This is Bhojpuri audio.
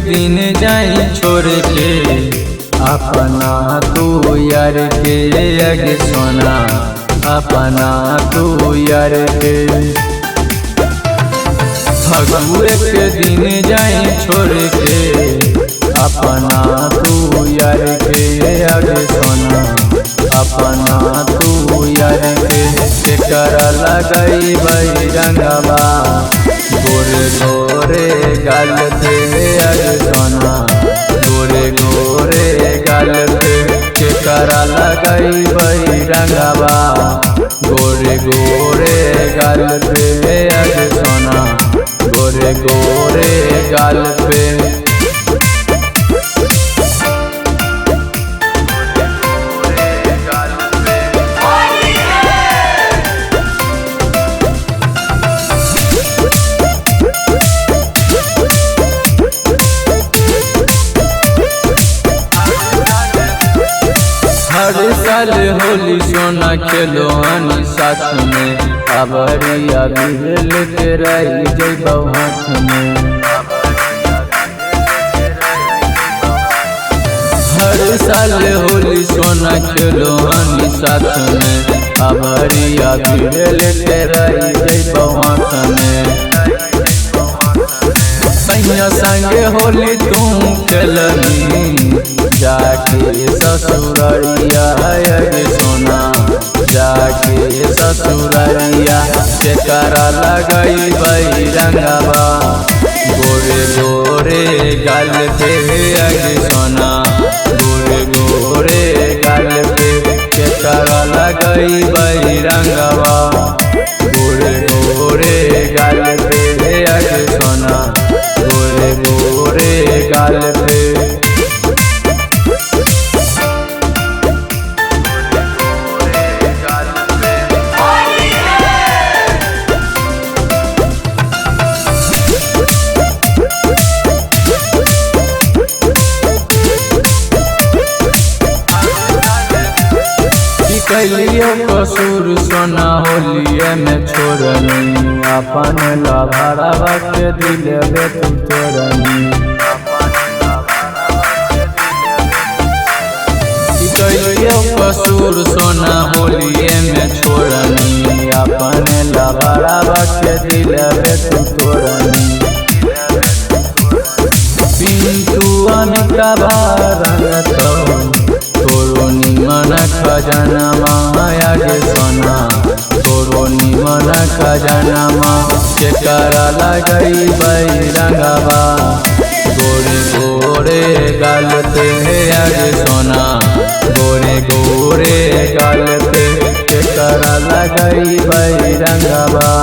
दिन जाई छोड़ के अपना तू यार के आगे सोना अपना तू यार के। फगुए के दिन जाई छोड़ के अपना तू यार के आगे सोना अपना तू यार के कर लगई रंगवा गोरे गोरे गाल पे आगे सोना गोरे गोरे गाल पे कर लगई रंगवा गोरे गोरे गाल पे आगे सोना गोरे गोरे गाल पे। हर साल होली सोना खेलो हनी साथ में अबरिया बिहल के रही जइबौ हाथ में। हर साल होली सोना खेलो हनी साथ में अबरिया बिहल के रही जइबौ हाथ में। सैया संगे होली तू खेलनी जाके ससुररिया आगे सोना जाके ससुररिया के कर लगई रंगवा गोरे गोरे गाल पे आगे सोना गोरे गोरे गाल पे के कर लगई रंगवा गोरे गोरे गाल पे आगे सोना गोरे गोरे गाल पे। कैलियो कसूर सोना होलिए में छोड़नी अपन लभरवा के दिलवे तू तोड़नी। कैलियो कसूर सोना होलिए में छोड़नी अपन लभरवा के दिलवे तू तोड़नी। पिंटू अमिता रंगत तोरो निमन खजानमा आगे सोना तोरो निमन खजानमा के कर लगई रंगवा गोरे गोरे गाल पे आगे सोना गोरे गोरे गाल पे के कर लगई रंगवा।